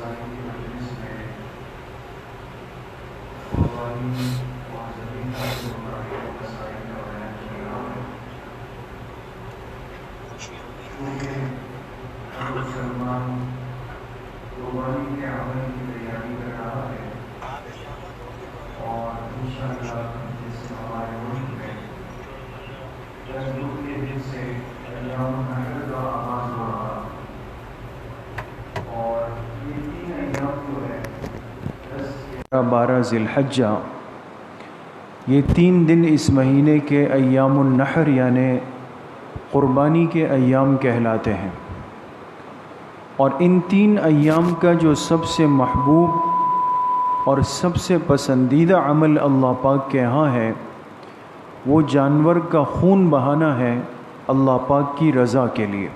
مسائل کی مجلس میں قربانی معذرین سے متعلق مسائل کا بیان کیا ہے، کیونکہ ہر مسلمان قربانی کے عمل کی تیاری کر رہا ہے اور انشاءاللہ جس سے ہمارے ملک میں 10 جون کے دن سے ایام النحر کا آغاز ہو رہا اور یہ 3 ایام جو ہے 12 ذی الحجہ، یہ 3 دن اس مہینے کے ایام النحر یعنی قربانی کے ایام کہلاتے ہیں، اور ان 3 ایام کا جو سب سے محبوب اور سب سے پسندیدہ عمل اللہ پاک کے ہاں ہے وہ جانور کا خون بہانا ہے اللہ پاک کی رضا کے لیے،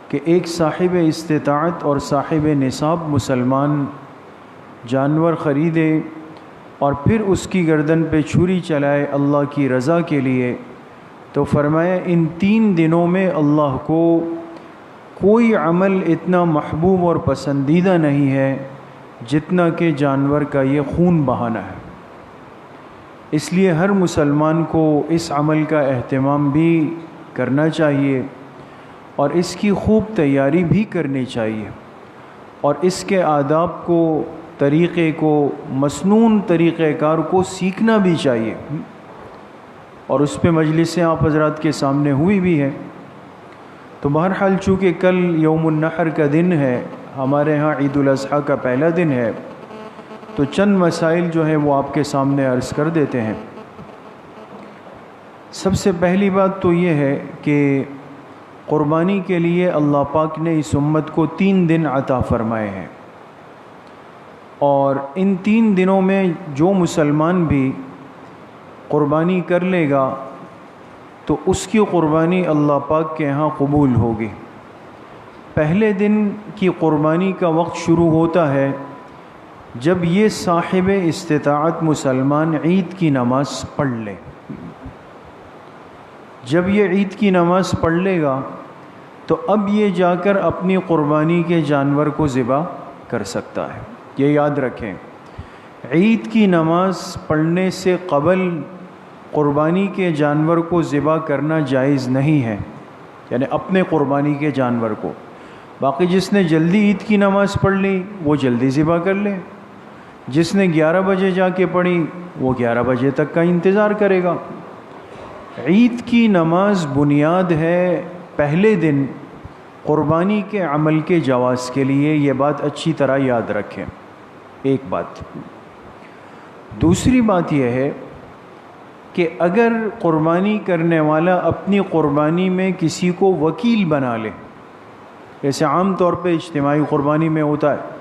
کہ ایک صاحب استطاعت اور صاحب نصاب مسلمان جانور خریدے اور پھر اس کی گردن پہ چھری چلائے اللہ کی رضا کے لیے، تو فرمایا ان 3 دنوں میں اللہ کو کوئی عمل اتنا محبوب اور پسندیدہ نہیں ہے جتنا کہ جانور کا یہ خون بہانا ہے۔ اس لیے ہر مسلمان کو اس عمل کا اہتمام بھی کرنا چاہیے اور اس کی خوب تیاری بھی کرنی چاہیے، اور اس کے آداب کو، طریقے کو، مسنون طریقہ کار کو سیکھنا بھی چاہیے، اور اس پہ مجلسیں آپ حضرات کے سامنے ہوئی بھی ہے۔ تو بہرحال چونکہ کل یوم النحر کا دن ہے، ہمارے ہاں عید الاضحیٰ کا پہلا دن ہے، تو چند مسائل جو ہیں وہ آپ کے سامنے عرض کر دیتے ہیں۔ سب سے پہلی بات تو یہ ہے کہ قربانی کے لیے اللہ پاک نے اس امت کو 3 دن عطا فرمائے ہیں، اور ان 3 دنوں میں جو مسلمان بھی قربانی کر لے گا تو اس کی قربانی اللہ پاک کے ہاں قبول ہوگی۔ پہلے دن کی قربانی کا وقت شروع ہوتا ہے جب یہ صاحب استطاعت مسلمان عید کی نماز پڑھ لے۔ جب یہ عید کی نماز پڑھ لے گا تو اب یہ جا کر اپنی قربانی کے جانور کو ذبح کر سکتا ہے۔ یہ یاد رکھیں، عید کی نماز پڑھنے سے قبل قربانی کے جانور کو ذبح کرنا جائز نہیں ہے، یعنی اپنے قربانی کے جانور کو۔ باقی جس نے جلدی عید کی نماز پڑھ لی وہ جلدی ذبح کر لے، جس نے 11 بجے جا کے پڑھی وہ 11 بجے تک کا انتظار کرے گا۔ عید کی نماز بنیاد ہے پہلے دن قربانی کے عمل کے جواز کے لیے، یہ بات اچھی طرح یاد رکھیں۔ ایک بات۔ دوسری بات یہ ہے کہ اگر قربانی کرنے والا اپنی قربانی میں کسی کو وکیل بنا لے، جیسے عام طور پہ اجتماعی قربانی میں ہوتا ہے۔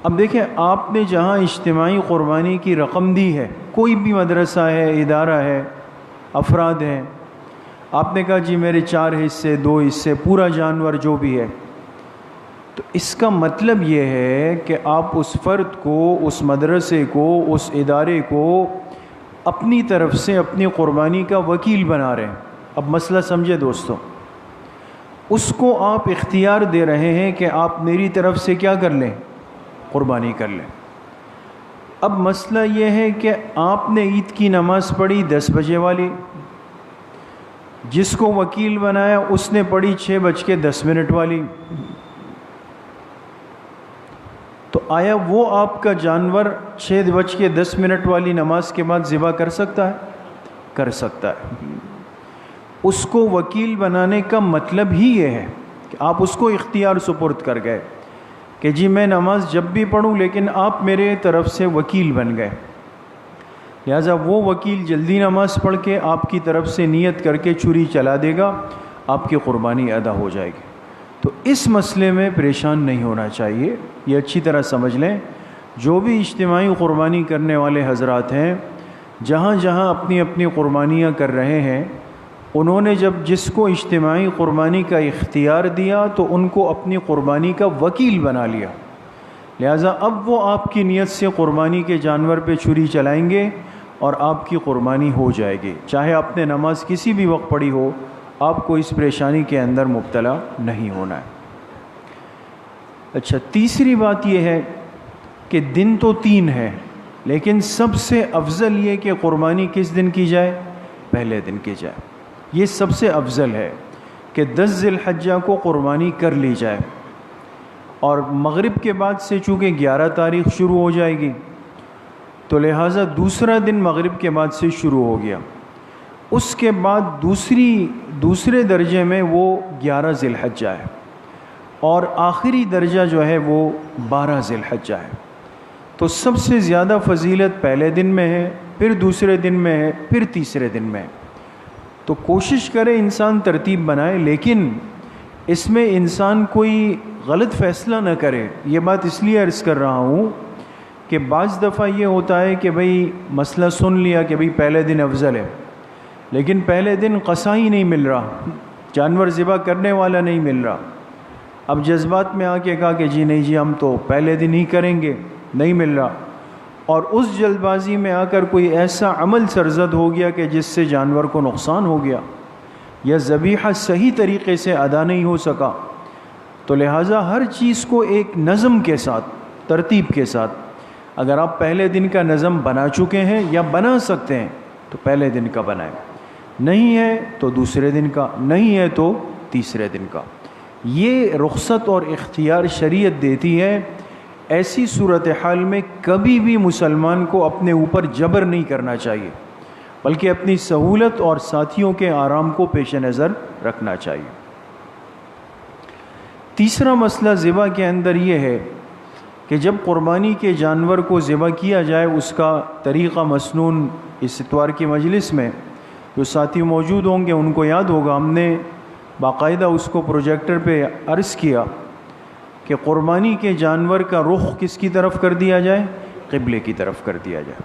اب دیکھیں، آپ نے جہاں اجتماعی قربانی کی رقم دی ہے، کوئی بھی مدرسہ ہے، ادارہ ہے، افراد ہیں، آپ نے کہا جی میرے 4 حصے، 2 حصے، پورا جانور جو بھی ہے، تو اس کا مطلب یہ ہے کہ آپ اس فرد کو، اس مدرسے کو، اس ادارے کو اپنی طرف سے اپنی قربانی کا وکیل بنا رہے ہیں۔ اب مسئلہ سمجھے دوستو، اس کو آپ اختیار دے رہے ہیں کہ آپ میری طرف سے کیا کر لیں، قربانی کر لیں۔ اب مسئلہ یہ ہے کہ آپ نے عید کی نماز پڑھی 10 بجے والی، جس کو وکیل بنایا اس نے پڑھی 6:10 والی، تو آیا وہ آپ کا جانور 6:10 والی نماز کے بعد ذبح کر سکتا ہے؟ کر سکتا ہے۔ اس کو وکیل بنانے کا مطلب ہی یہ ہے کہ آپ اس کو اختیار سپرد کر گئے کہ جی میں نماز جب بھی پڑھوں لیکن آپ میرے طرف سے وکیل بن گئے، لہٰذا وہ وکیل جلدی نماز پڑھ کے آپ کی طرف سے نیت کر کے چھری چلا دے گا، آپ کی قربانی ادا ہو جائے گی۔ تو اس مسئلے میں پریشان نہیں ہونا چاہیے، یہ اچھی طرح سمجھ لیں۔ جو بھی اجتماعی قربانی کرنے والے حضرات ہیں، جہاں جہاں اپنی اپنی قربانیاں کر رہے ہیں، انہوں نے جب جس کو اجتماعی قربانی کا اختیار دیا تو ان کو اپنی قربانی کا وکیل بنا لیا، لہٰذا اب وہ آپ کی نیت سے قربانی کے جانور پہ چھری چلائیں گے اور آپ کی قربانی ہو جائے گی، چاہے آپ نے نماز کسی بھی وقت پڑھی ہو، آپ کو اس پریشانی کے اندر مبتلا نہیں ہونا ہے۔ اچھا، تیسری بات یہ ہے کہ دن تو 3 ہے، لیکن سب سے افضل یہ کہ قربانی کس دن کی جائے؟ پہلے دن کی جائے۔ یہ سب سے افضل ہے کہ 10 ذی الحجہ کو قربانی کر لی جائے، اور مغرب کے بعد سے چونکہ 11 تاریخ شروع ہو جائے گی تو لہٰذا دوسرا دن مغرب کے بعد سے شروع ہو گیا، اس کے بعد دوسرے درجے میں وہ 11 ذی الحجہ ہے، اور آخری درجہ جو ہے وہ 12 ذی الحجہ ہے۔ تو سب سے زیادہ فضیلت پہلے دن میں ہے، پھر دوسرے دن میں ہے، پھر تیسرے دن میں ہے۔ تو کوشش کرے انسان ترتیب بنائے، لیکن اس میں انسان کوئی غلط فیصلہ نہ کرے۔ یہ بات اس لیے عرض کر رہا ہوں کہ بعض دفعہ یہ ہوتا ہے کہ بھئی مسئلہ سن لیا کہ بھئی پہلے دن افضل ہے، لیکن پہلے دن قصائی نہیں مل رہا، جانور ذبح کرنے والا نہیں مل رہا۔ اب جذبات میں آ کے کہا کہ جی نہیں جی ہم تو پہلے دن ہی کریں گے، نہیں مل رہا، اور اس جلد بازی میں آ کر کوئی ایسا عمل سرزد ہو گیا کہ جس سے جانور کو نقصان ہو گیا، یا ذبیحہ صحیح طریقے سے ادا نہیں ہو سکا۔ تو لہٰذا ہر چیز کو ایک نظم کے ساتھ، ترتیب کے ساتھ، اگر آپ پہلے دن کا نظم بنا چکے ہیں یا بنا سکتے ہیں تو پہلے دن کا بنائیں، نہیں ہے تو دوسرے دن کا، نہیں ہے تو تیسرے دن کا۔ یہ رخصت اور اختیار شریعت دیتی ہے۔ ایسی صورتحال میں کبھی بھی مسلمان کو اپنے اوپر جبر نہیں کرنا چاہیے، بلکہ اپنی سہولت اور ساتھیوں کے آرام کو پیش نظر رکھنا چاہیے۔ تیسرا مسئلہ ذبح کے اندر یہ ہے کہ جب قربانی کے جانور کو ذبح کیا جائے، اس کا طریقہ مسنون اس اتوار کی مجلس میں جو ساتھی موجود ہوں گے ان کو یاد ہوگا، ہم نے باقاعدہ اس کو پروجیکٹر پہ عرض کیا کہ قربانی کے جانور کا رخ کس کی طرف کر دیا جائے؟ قبلے کی طرف کر دیا جائے،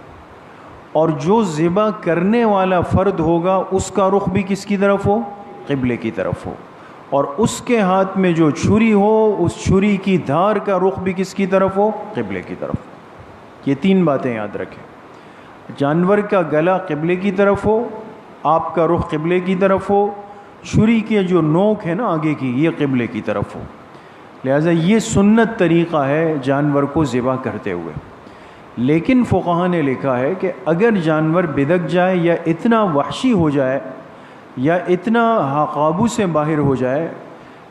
اور جو ذبح کرنے والا فرد ہوگا اس کا رخ بھی کس کی طرف ہو؟ قبلے کی طرف ہو، اور اس کے ہاتھ میں جو چھری ہو اس چھری کی دھار کا رخ بھی کس کی طرف ہو؟ قبلے کی طرف۔ یہ 3 باتیں یاد رکھیں، جانور کا گلا قبلے کی طرف ہو، آپ کا رخ قبلے کی طرف ہو، چھری کے جو نوک ہے نا آگے کی یہ قبلے کی طرف ہو۔ لہٰذا یہ سنت طریقہ ہے جانور کو ذبح کرتے ہوئے۔ لیکن فقہا نے لکھا ہے کہ اگر جانور بدک جائے یا اتنا وحشی ہو جائے یا اتنا قابو سے باہر ہو جائے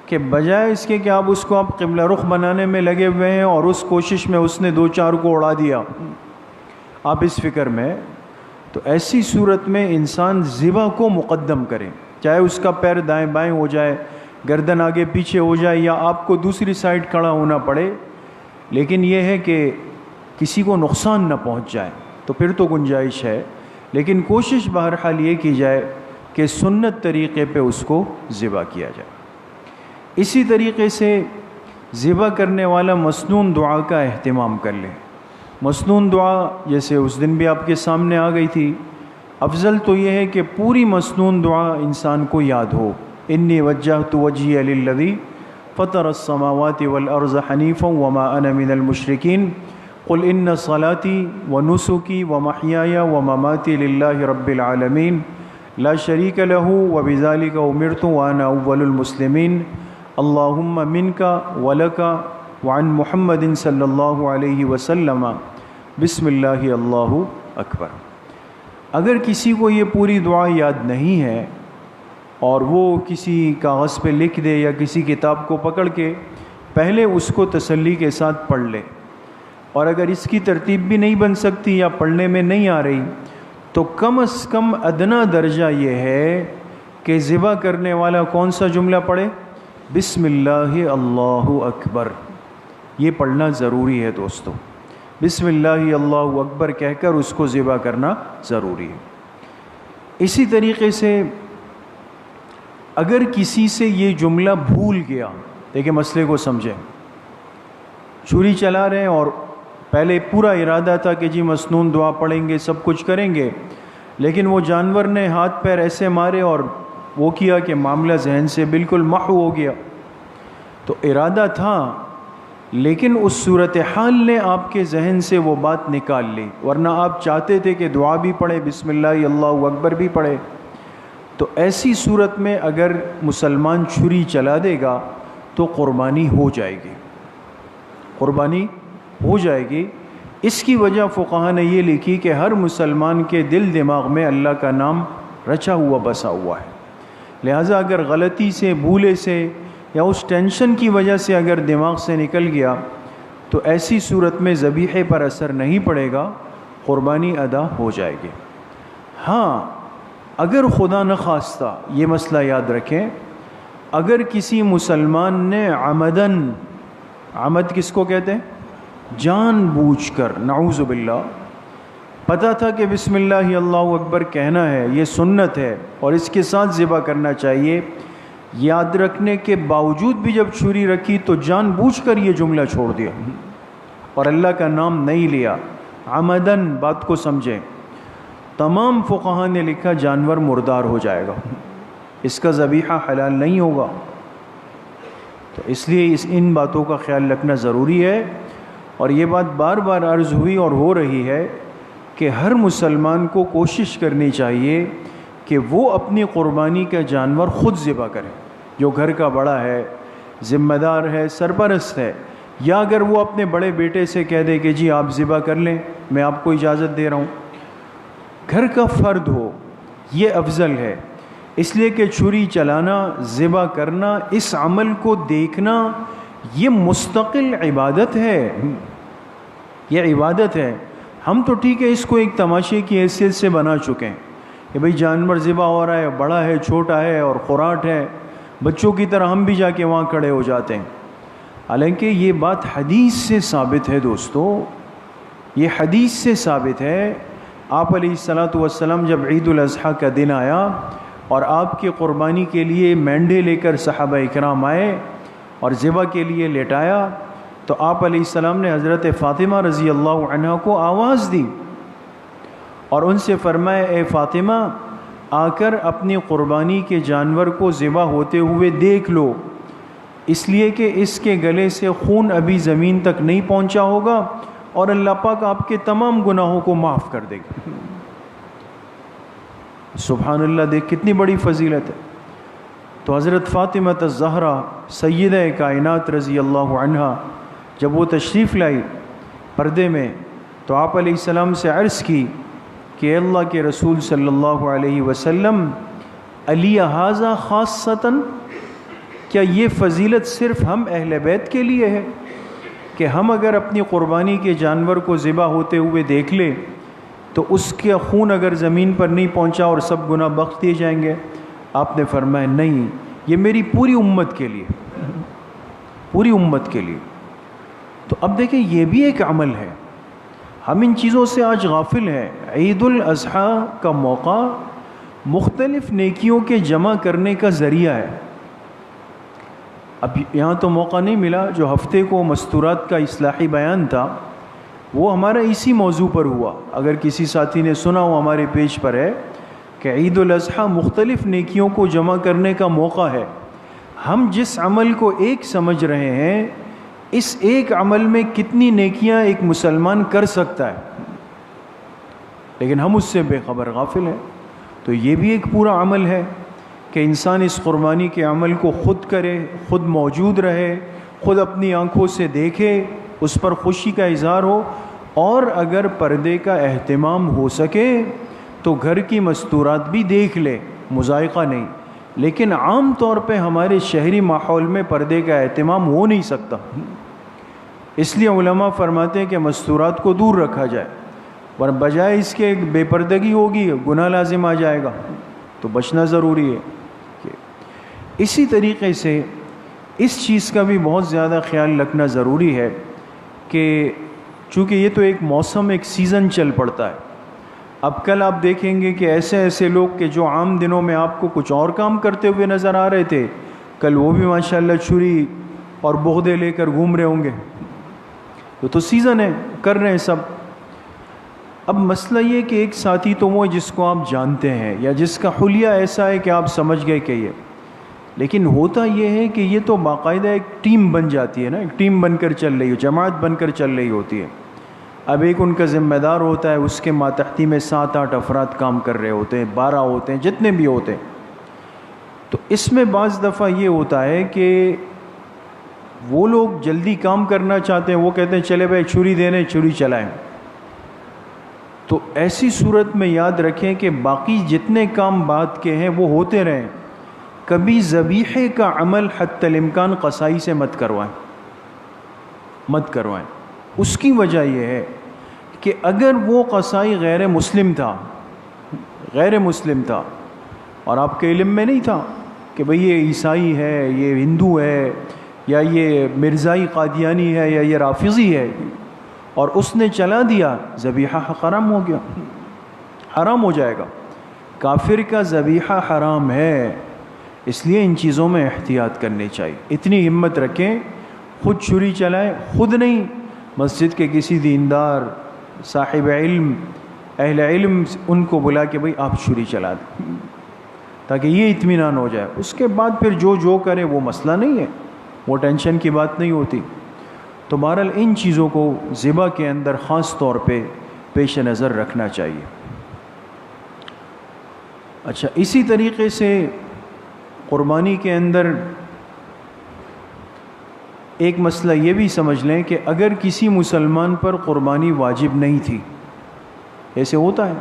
کہ بجائے اس کے کہ آپ اس کو آپ قبلہ رخ بنانے میں لگے ہوئے ہیں اور اس کوشش میں اس نے 2-4 کو اڑا دیا، آپ اس فکر میں، تو ایسی صورت میں انسان ذبح کو مقدم کرے، چاہے اس کا پیر دائیں بائیں ہو جائے، گردن آگے پیچھے ہو جائے، یا آپ کو دوسری سائڈ کھڑا ہونا پڑے، لیکن یہ ہے کہ کسی کو نقصان نہ پہنچ جائے، تو پھر تو گنجائش ہے، لیکن کوشش بہرحال یہ کی جائے کہ سنت طریقے پہ اس کو ذبح کیا جائے۔ اسی طریقے سے ذبح کرنے والا مسنون دعا کا اہتمام کر لے۔ مسنون دعا جیسے اس دن بھی آپ کے سامنے آ گئی تھی، افضل تو یہ ہے کہ پوری مسنون دعا انسان کو یاد ہو۔ انی وجہت وجہی للذی فطر السماوات والارض حنیفا وما انا من المشرکین قل ان صلاتی ونسکی ومحیای ومماتی للہ رب العالمین لا شریک لہ وبذالک امرت وانا اول المسلمین اللہم منک ولک وعن محمد صلی اللہ علیہ وسلم بسم اللہ اللہ اکبر۔ اگر کسی کو یہ پوری دعا یاد نہیں ہے اور وہ کسی کاغذ پہ لکھ دے یا کسی کتاب کو پکڑ کے پہلے اس کو تسلی کے ساتھ پڑھ لے، اور اگر اس کی ترتیب بھی نہیں بن سکتی یا پڑھنے میں نہیں آ رہی تو کم از کم ادنا درجہ یہ ہے کہ ذبح کرنے والا کون سا جملہ پڑھے؟ بسم اللہ اللہ اکبر۔ یہ پڑھنا ضروری ہے دوستو، بسم اللہ اللہ اکبر کہہ کر اس کو ذبح کرنا ضروری ہے۔ اسی طریقے سے اگر کسی سے یہ جملہ بھول گیا، دیکھیں مسئلے کو سمجھیں، چھری چلا رہے ہیں اور پہلے پورا ارادہ تھا کہ جی مسنون دعا پڑھیں گے، سب کچھ کریں گے، لیکن وہ جانور نے ہاتھ پیر ایسے مارے اور وہ کیا کہ معاملہ ذہن سے بالکل محو ہو گیا۔ تو ارادہ تھا لیکن اس صورتحال نے آپ کے ذہن سے وہ بات نکال لی، ورنہ آپ چاہتے تھے کہ دعا بھی پڑھے، بسم اللہ اللہ اکبر بھی پڑھے۔ تو ایسی صورت میں اگر مسلمان چھری چلا دے گا تو قربانی ہو جائے گی، قربانی ہو جائے گی۔ اس کی وجہ فقہا نے یہ لکھی کہ ہر مسلمان کے دل دماغ میں اللہ کا نام رچا ہوا بسا ہوا ہے، لہٰذا اگر غلطی سے، بھولے سے یا اس ٹینشن کی وجہ سے اگر دماغ سے نکل گیا تو ایسی صورت میں ذبیحے پر اثر نہیں پڑے گا، قربانی ادا ہو جائے گی۔ ہاں اگر خدا نخواستہ، یہ مسئلہ یاد رکھیں، اگر کسی مسلمان نے عمدن، عمد کس کو کہتے ہیں؟ جان بوجھ کر، نعوذ باللہ، پتہ تھا کہ بسم اللہ اللہ اکبر کہنا ہے، یہ سنت ہے اور اس کے ساتھ ذبح کرنا چاہیے، یاد رکھنے کے باوجود بھی جب چھری رکھی تو جان بوجھ کر یہ جملہ چھوڑ دیا اور اللہ کا نام نہیں لیا، عمدن، بات کو سمجھیں، تمام فقہا نے لکھا جانور مردار ہو جائے گا، اس کا ذبیحہ حلال نہیں ہوگا۔ تو اس لیے ان باتوں کا خیال رکھنا ضروری ہے، اور یہ بات بار بار عرض ہوئی اور ہو رہی ہے کہ ہر مسلمان کو کوشش کرنی چاہیے کہ وہ اپنی قربانی کا جانور خود ذبح کرے، جو گھر کا بڑا ہے، ذمہ دار ہے، سرپرست ہے، یا اگر وہ اپنے بڑے بیٹے سے کہہ دے کہ جی آپ ذبح کر لیں، میں آپ کو اجازت دے رہا ہوں، گھر کا فرد ہو، یہ افضل ہے، اس لیے کہ چھری چلانا، ذبح کرنا، اس عمل کو دیکھنا، یہ مستقل عبادت ہے، یہ عبادت ہے۔ ہم تو ٹھیک ہے اس کو ایک تماشے کی حیثیت سے بنا چکے ہیں کہ بھئی جانور ذبح ہو رہا ہے، بڑا ہے، چھوٹا ہے اور خوراٹ ہے، بچوں کی طرح ہم بھی جا کے وہاں کھڑے ہو جاتے ہیں، حالانکہ یہ بات حدیث سے ثابت ہے دوستو، یہ حدیث سے ثابت ہے۔ آپ علیہ الصلاۃ والسلام جب عید الاضحیٰ کا دن آیا اور آپ کی قربانی کے لیے مینڈے لے کر صحابہ اکرام آئے اور ذبح کے لیے لٹایا تو آپ علیہ السلام نے حضرت فاطمہ رضی اللہ عنہا کو آواز دی اور ان سے فرمایا، اے فاطمہ، آ کر اپنی قربانی کے جانور کو ذبح ہوتے ہوئے دیکھ لو، اس لیے کہ اس کے گلے سے خون ابھی زمین تک نہیں پہنچا ہوگا اور اللہ پاک آپ کے تمام گناہوں کو معاف کر دے گا۔ سبحان اللہ، دیکھ کتنی بڑی فضیلت ہے۔ تو حضرت فاطمہ الزہرا سیدہ کائنات رضی اللہ عنہا جب وہ تشریف لائی پردے میں تو آپ علیہ السلام سے عرض کی کہ اللہ کے رسول صلی اللہ علیہ وسلم، علی ھذا خاصتاً، کیا یہ فضیلت صرف ہم اہل بیت کے لیے ہے کہ ہم اگر اپنی قربانی کے جانور کو ذبح ہوتے ہوئے دیکھ لیں تو اس کے خون اگر زمین پر نہیں پہنچا اور سب گناہ بخش دیے جائیں گے؟ آپ نے فرمایا نہیں، یہ میری پوری امت کے لیے، پوری امت کے لیے۔ تو اب دیکھیں یہ بھی ایک عمل ہے، ہم ان چیزوں سے آج غافل ہیں۔ عید الاضحیٰ کا موقع مختلف نیکیوں کے جمع کرنے کا ذریعہ ہے۔ اب یہاں تو موقع نہیں ملا، جو ہفتے کو مستورات کا اصلاحی بیان تھا وہ ہمارا اسی موضوع پر ہوا، اگر کسی ساتھی نے سنا ہو ہمارے پیج پر ہے کہ عید الاضحیٰ مختلف نیکیوں کو جمع کرنے کا موقع ہے۔ ہم جس عمل کو ایک سمجھ رہے ہیں، اس ایک عمل میں کتنی نیکیاں ایک مسلمان کر سکتا ہے، لیکن ہم اس سے بے خبر غافل ہیں۔ تو یہ بھی ایک پورا عمل ہے کہ انسان اس قربانی کے عمل کو خود کرے، خود موجود رہے، خود اپنی آنکھوں سے دیکھے، اس پر خوشی کا اظہار ہو، اور اگر پردے کا اہتمام ہو سکے تو گھر کی مستورات بھی دیکھ لے، مذائقہ نہیں، لیکن عام طور پہ ہمارے شہری ماحول میں پردے کا اہتمام ہو نہیں سکتا، اس لیے علماء فرماتے ہیں کہ مستورات کو دور رکھا جائے، ورنہ بجائے اس کے بے پردگی ہوگی، گناہ لازم آ جائے گا، تو بچنا ضروری ہے۔ اسی طریقے سے اس چیز کا بھی بہت زیادہ خیال رکھنا ضروری ہے کہ چونکہ یہ تو ایک موسم، ایک سیزن چل پڑتا ہے۔ اب کل آپ دیکھیں گے کہ ایسے لوگ کہ جو عام دنوں میں آپ کو کچھ اور کام کرتے ہوئے نظر آ رہے تھے، کل وہ بھی ماشاءاللہ چھری اور بغدے لے کر گھوم رہے ہوں گے، تو سیزن ہے، کر رہے ہیں سب۔ اب مسئلہ یہ کہ ایک ساتھی تو وہ جس کو آپ جانتے ہیں یا جس کا حلیہ ایسا ہے کہ آپ سمجھ گئے کہ یہ، لیکن ہوتا یہ ہے کہ یہ تو باقاعدہ ایک ٹیم بن جاتی ہے نا، ایک ٹیم بن کر چل رہی ہے، جماعت بن کر چل رہی ہوتی ہے۔ اب ایک ان کا ذمہ دار ہوتا ہے، اس کے ماتحتی میں 7-8 افراد کام کر رہے ہوتے ہیں، 12 ہوتے ہیں، جتنے بھی ہوتے ہیں۔ تو اس میں بعض دفعہ یہ ہوتا ہے کہ وہ لوگ جلدی کام کرنا چاہتے ہیں، وہ کہتے ہیں چلے بھائی چھری دینے چھری چلائیں. تو ایسی صورت میں یاد رکھیں کہ باقی جتنے کام بعد کے ہیں وہ ہوتے رہیں، کبھی ذبیحے کا عمل حتی الامکان قصائی سے مت کروائیں. اس کی وجہ یہ ہے کہ اگر وہ قصائی غیر مسلم تھا اور آپ کے علم میں نہیں تھا کہ بھئی یہ عیسائی ہے، یہ ہندو ہے، یا یہ مرزائی قادیانی ہے، یا یہ رافضی ہے، اور اس نے چلا دیا، ذبیحہ حرام ہو گیا، حرام ہو جائے گا. کافر کا ذبیحہ حرام ہے، اس لیے ان چیزوں میں احتیاط کرنی چاہیے. اتنی ہمت رکھیں، خود چھری چلائیں، خود نہیں، مسجد کے کسی دیندار صاحب علم اہل علم ان کو بلا کے بھئی آپ چھری چلا دیں، تاکہ یہ اطمینان ہو جائے. اس کے بعد پھر جو کرے وہ مسئلہ نہیں ہے، وہ ٹینشن کی بات نہیں ہوتی. تو بہرحال ان چیزوں کو ذبح کے اندر خاص طور پہ پیش نظر رکھنا چاہیے. اچھا، اسی طریقے سے قربانی کے اندر ایک مسئلہ یہ بھی سمجھ لیں کہ اگر کسی مسلمان پر قربانی واجب نہیں تھی، ایسے ہوتا ہے،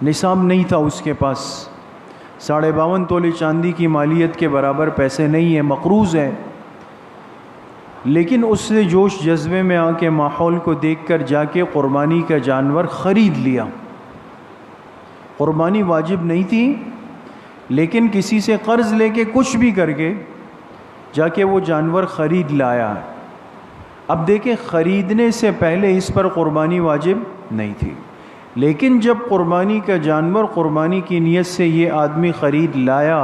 نصاب نہیں تھا اس کے پاس، 52.5 تولے چاندی کی مالیت کے برابر پیسے نہیں ہیں، مقروض ہے، لیکن اس نے جوش جذبے میں آ کے ماحول کو دیکھ کر جا کے قربانی کا جانور خرید لیا. قربانی واجب نہیں تھی، لیکن کسی سے قرض لے کے کچھ بھی کر کے جا کے وہ جانور خرید لایا. اب دیکھیں، خریدنے سے پہلے اس پر قربانی واجب نہیں تھی، لیکن جب قربانی کا جانور قربانی کی نیت سے یہ آدمی خرید لایا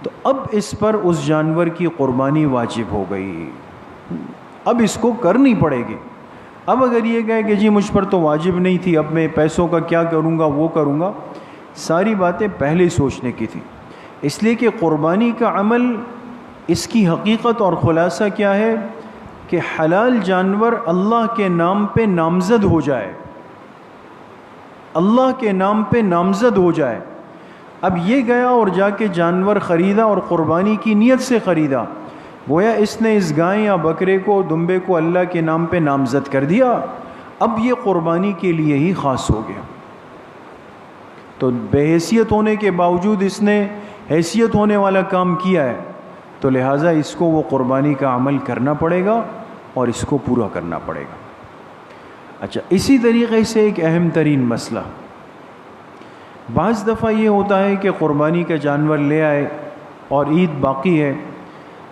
تو اب اس پر اس جانور کی قربانی واجب ہو گئی. اب اس کو کرنی پڑے گی. اب اگر یہ کہے کہ جی مجھ پر تو واجب نہیں تھی، اب میں پیسوں کا کیا کروں گا، وہ کروں گا، ساری باتیں پہلے سوچنے کی تھی. اس لیے کہ قربانی کا عمل، اس کی حقیقت اور خلاصہ کیا ہے کہ حلال جانور اللہ کے نام پہ نامزد ہو جائے، اللہ کے نام پہ نامزد ہو جائے. اب یہ گیا اور جا کے جانور خریدا اور قربانی کی نیت سے خریدا، گویا اس نے اس گائے یا بکرے کو، دمبے کو اللہ کے نام پہ نامزد کر دیا. اب یہ قربانی کے لیے ہی خاص ہو گیا. تو بے حیثیت ہونے کے باوجود اس نے حیثیت ہونے والا کام کیا ہے، تو لہٰذا اس کو وہ قربانی کا عمل کرنا پڑے گا اور اس کو پورا کرنا پڑے گا. اچھا، اسی طریقے سے ایک اہم ترین مسئلہ، بعض دفعہ یہ ہوتا ہے کہ قربانی کا جانور لے آئے اور عید باقی ہے،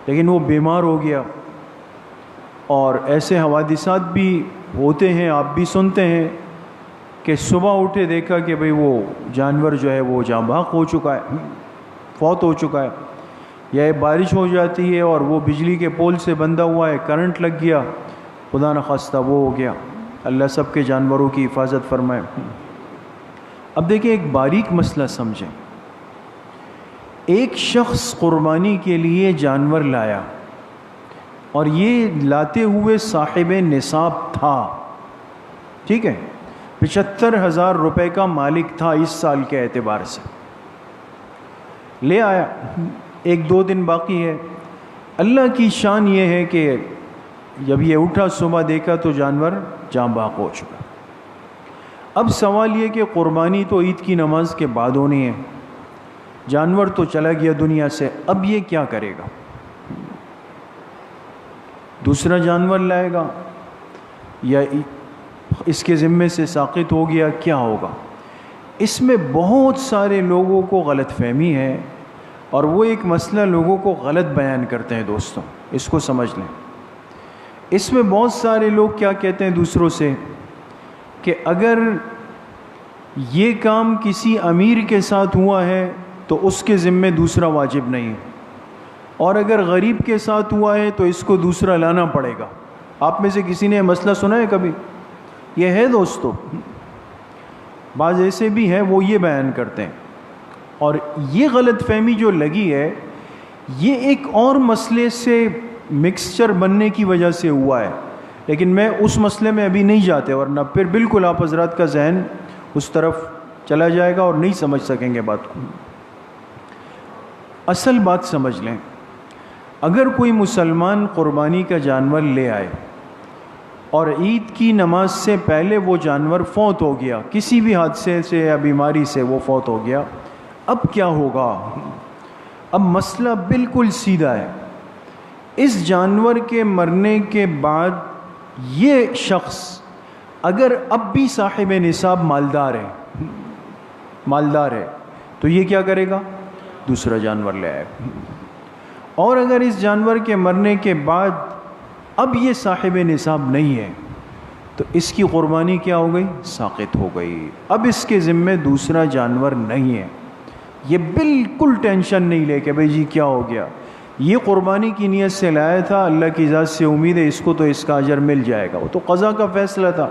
لیکن وہ بیمار ہو گیا، اور ایسے حوادثات بھی ہوتے ہیں، آپ بھی سنتے ہیں کہ صبح اٹھے دیکھا کہ بھئی وہ جانور جو ہے وہ جاں بحق ہو چکا ہے، فوت ہو چکا ہے، یا بارش ہو جاتی ہے اور وہ بجلی کے پول سے بندھا ہوا ہے، کرنٹ لگ گیا، خدا نخواستہ وہ ہو گیا. اللہ سب کے جانوروں کی حفاظت فرمائے. اب دیکھیں، ایک باریک مسئلہ سمجھیں. ایک شخص قربانی کے لیے جانور لایا اور یہ لاتے ہوئے صاحب نصاب تھا، ٹھیک ہے، 75,000 روپے کا مالک تھا اس سال کے اعتبار سے. لے آیا، 1-2 دن باقی ہے. اللہ کی شان یہ ہے کہ جب یہ اٹھا صبح دیکھا تو جانور جاں بحق ہو چکا. اب سوال یہ کہ قربانی تو عید کی نماز کے بعد ہونی ہے، جانور تو چلا گیا دنیا سے، اب یہ کیا کرے گا؟ دوسرا جانور لائے گا یا اس کے ذمے سے ساقط ہو گیا، کیا ہوگا؟ اس میں بہت سارے لوگوں کو غلط فہمی ہے، اور وہ ایک مسئلہ لوگوں کو غلط بیان کرتے ہیں. دوستوں، اس کو سمجھ لیں. اس میں بہت سارے لوگ کیا کہتے ہیں دوسروں سے کہ اگر یہ کام کسی امیر کے ساتھ ہوا ہے تو اس کے ذمے دوسرا واجب نہیں، اور اگر غریب کے ساتھ ہوا ہے تو اس کو دوسرا لانا پڑے گا. آپ میں سے کسی نے مسئلہ سنا ہے کبھی؟ یہ ہے دوستو. بعض ایسے بھی ہیں وہ یہ بیان کرتے ہیں، اور یہ غلط فہمی جو لگی ہے یہ ایک اور مسئلے سے مکسچر بننے کی وجہ سے ہوا ہے، لیکن میں اس مسئلے میں ابھی نہیں جاتے، ورنہ پھر بالکل آپ حضرات کا ذہن اس طرف چلا جائے گا اور نہیں سمجھ سکیں گے بات کو. اصل بات سمجھ لیں. اگر کوئی مسلمان قربانی کا جانور لے آئے اور عید کی نماز سے پہلے وہ جانور فوت ہو گیا، کسی بھی حادثے سے یا بیماری سے وہ فوت ہو گیا، اب کیا ہوگا؟ اب مسئلہ بالکل سیدھا ہے۔ اس جانور کے مرنے کے بعد یہ شخص اگر اب بھی صاحب نصاب مالدار ہے تو یہ کیا کرے گا؟ دوسرا جانور لے آئے۔ اور اگر اس جانور کے مرنے کے بعد اب یہ صاحب نصاب نہیں ہے تو اس کی قربانی کیا ہو گئی؟ ساقط ہو گئی۔ اب اس کے ذمے دوسرا جانور نہیں ہے۔ یہ بالکل ٹینشن نہیں لے کہ بھئی جی کیا ہو گیا، یہ قربانی کی نیت سے لایا تھا، اللہ کی ذات سے امید ہے اس کو تو اس کا اجر مل جائے گا، وہ تو قضا کا فیصلہ تھا،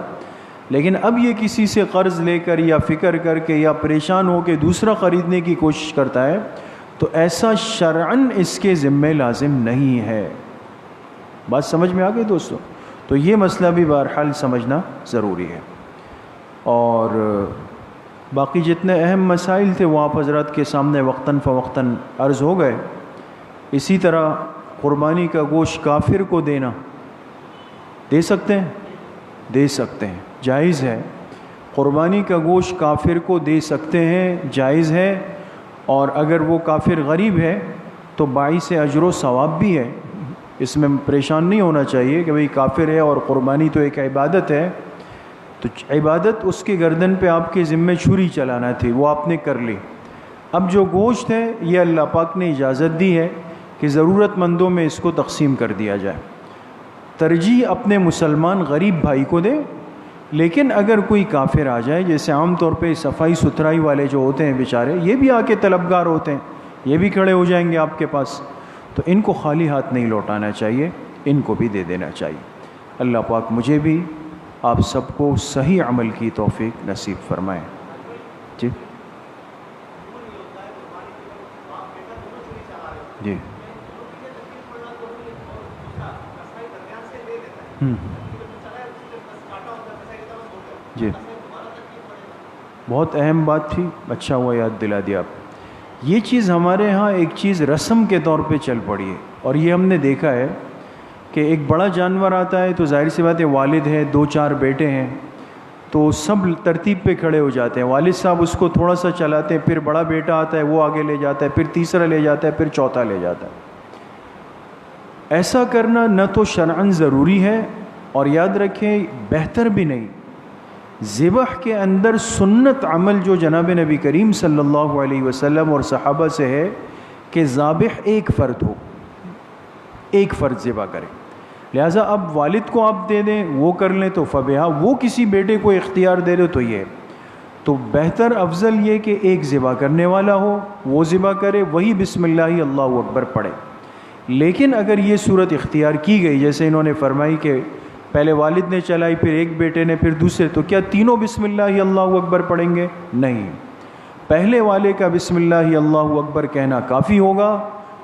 لیکن اب یہ کسی سے قرض لے کر یا فکر کر کے یا پریشان ہو کے دوسرا خریدنے کی کوشش کرتا ہے تو ایسا شرعاً اس کے ذمے لازم نہیں ہے۔ بات سمجھ میں آ گئی دوستو؟ تو یہ مسئلہ بھی بہرحال سمجھنا ضروری ہے۔ اور باقی جتنے اہم مسائل تھے وہ آپ حضرات کے سامنے وقتاً فوقتاً عرض ہو گئے۔ اسی طرح قربانی کا گوشت کافر کو دینا، دے سکتے ہیں؟ دے سکتے ہیں، جائز ہے۔ قربانی کا گوشت کافر کو دے سکتے ہیں، جائز ہے۔ اور اگر وہ کافر غریب ہے تو باعث اجر و ثواب بھی ہے، اس میں پریشان نہیں ہونا چاہیے کہ بھئی کافر ہے اور قربانی تو ایک عبادت ہے، تو عبادت اس کے گردن پہ آپ کے ذمے چھری چلانا تھی، وہ آپ نے کر لی۔ اب جو گوشت ہے یہ اللہ پاک نے اجازت دی ہے کہ ضرورت مندوں میں اس کو تقسیم کر دیا جائے۔ ترجیح اپنے مسلمان غریب بھائی کو دے، لیکن اگر کوئی کافر آ جائے، جیسے عام طور پہ صفائی ستھرائی والے جو ہوتے ہیں بیچارے، یہ بھی آ کے طلبگار ہوتے ہیں، یہ بھی کھڑے ہو جائیں گے آپ کے پاس، تو ان کو خالی ہاتھ نہیں لوٹانا چاہیے، ان کو بھی دے دینا چاہیے۔ اللہ پاک مجھے بھی آپ سب کو صحیح عمل کی توفیق نصیب فرمائے۔ جی جی جی بہت اہم بات تھی، اچھا ہوا یاد دلا دیا آپ۔ یہ چیز ہمارے ہاں ایک چیز رسم کے طور پہ چل پڑی ہے، اور یہ ہم نے دیکھا ہے کہ ایک بڑا جانور آتا ہے تو ظاہر سی بات ہے والد ہے، 2-4 بیٹے ہیں، تو سب ترتیب پہ کھڑے ہو جاتے ہیں، والد صاحب اس کو تھوڑا سا چلاتے ہیں، پھر بڑا بیٹا آتا ہے وہ آگے لے جاتا ہے، پھر تیسرا لے جاتا ہے، پھر چوتھا لے جاتا ہے۔ ایسا کرنا نہ تو شرعاً ضروری ہے، اور یاد رکھیں بہتر بھی نہیں۔ ذبح کے اندر سنت عمل جو جناب نبی کریم صلی اللہ علیہ وسلم اور صحابہ سے ہے کہ ذابح ایک فرد ہو، ایک فرد ذبح کرے، لہٰذا اب والد کو آپ دے دیں، وہ کر لیں تو فبہا، وہ کسی بیٹے کو اختیار دے دے تو یہ تو بہتر افضل یہ کہ ایک ذبح کرنے والا ہو، وہ ذبح کرے، وہی بسم اللہ اللہ اکبر پڑھے۔ لیکن اگر یہ صورت اختیار کی گئی، جیسے انہوں نے فرمائی کہ پہلے والد نے چلائی، پھر ایک بیٹے نے، پھر دوسرے، تو کیا تینوں بسم اللہ اللہ اکبر پڑھیں گے؟ نہیں، پہلے والے کا بسم اللہ اللہ اکبر کہنا کافی ہوگا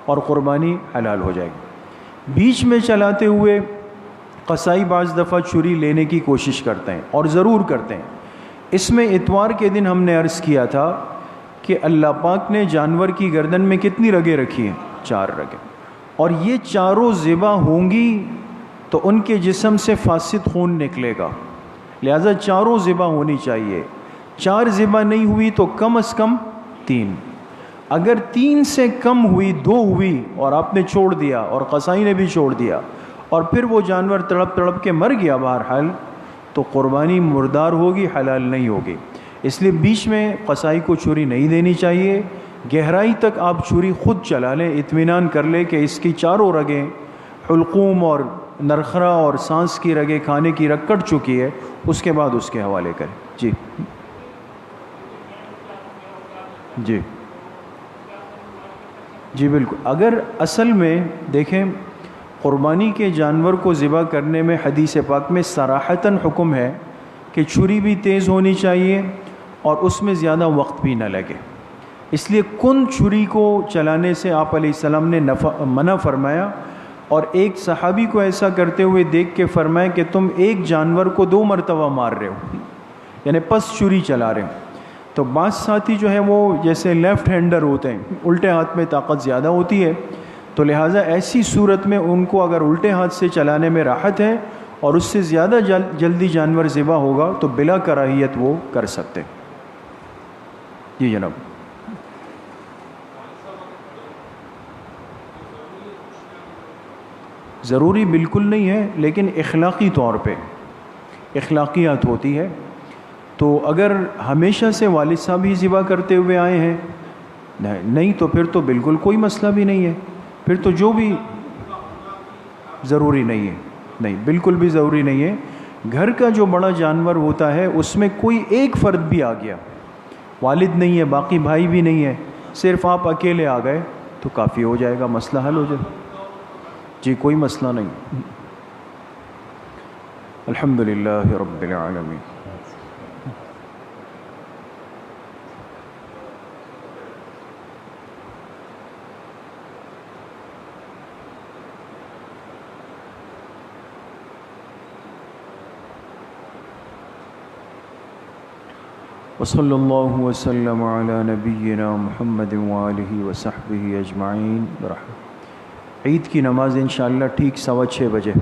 اور قربانی حلال ہو جائے گی۔ بیچ میں چلاتے ہوئے قصائی بعض دفعہ چھری لینے کی کوشش کرتے ہیں، اور ضرور کرتے ہیں۔ اس میں اتوار کے دن ہم نے عرض کیا تھا کہ اللہ پاک نے جانور کی گردن میں کتنی رگیں رکھی ہیں؟ 4 رگیں، اور یہ چاروں ذبح ہوں گی تو ان کے جسم سے فاسد خون نکلے گا، لہذا چاروں ذبح ہونی چاہیے۔ 4 ذبح نہیں ہوئی تو کم از کم 3، اگر 3 سے کم ہوئی، 2 ہوئی اور آپ نے چھوڑ دیا اور قصائی نے بھی چھوڑ دیا اور پھر وہ جانور تڑپ تڑپ کے مر گیا بہرحال، تو قربانی مردار ہوگی، حلال نہیں ہوگی۔ اس لیے بیچ میں قصائی کو چھری نہیں دینی چاہیے، گہرائی تک آپ چھری خود چلا لیں، اطمینان کر لیں کہ اس کی چاروں رگیں، حلقوم اور نرخرا اور سانس کی رگیں، کھانے کی رگ کٹ چکی ہے، اس کے بعد اس کے حوالے کریں۔ جی جی جی بالکل۔ اگر اصل میں دیکھیں قربانی کے جانور کو ذبح کرنے میں حدیث پاک میں صراحتاً حکم ہے کہ چھری بھی تیز ہونی چاہیے اور اس میں زیادہ وقت بھی نہ لگے، اس لیے کن چھری کو چلانے سے آپ علیہ السلام نے منع فرمایا، اور ایک صحابی کو ایسا کرتے ہوئے دیکھ کے فرمایا کہ تم ایک جانور کو 2 مرتبہ مار رہے ہو، یعنی پس چھری چلا رہے ہو۔ تو بعض ساتھی جو ہے وہ جیسے لیفٹ ہینڈر ہوتے ہیں، الٹے ہاتھ میں طاقت زیادہ ہوتی ہے، تو لہٰذا ایسی صورت میں ان کو اگر الٹے ہاتھ سے چلانے میں راحت ہے اور اس سے زیادہ جلدی جانور ذبح ہوگا تو بلا کراہیت وہ کر سکتے. جی جناب. ضروری بالکل نہیں ہے، لیکن اخلاقی طور پہ اخلاقیات ہوتی ہے. تو اگر ہمیشہ سے والد صاحب ہی ذبح کرتے ہوئے آئے ہیں نہیں تو پھر تو بالکل کوئی مسئلہ بھی نہیں ہے. پھر تو جو بھی ضروری نہیں ہے، نہیں بالکل بھی ضروری نہیں ہے. گھر کا جو بڑا جانور ہوتا ہے اس میں کوئی ایک فرد بھی آ گیا، والد نہیں ہے، باقی بھائی بھی نہیں ہے، صرف آپ اکیلے آ گئے تو کافی ہو جائے گا، مسئلہ حل ہو جائے. جی کوئی مسئلہ نہیں. الحمدللہ رب العالمین. وصلی اللہ وسلم علی نبینا محمد وآلہ وصحبہ اجمعین. عید کی نماز انشاءاللہ ٹھیک 6:15 بجے.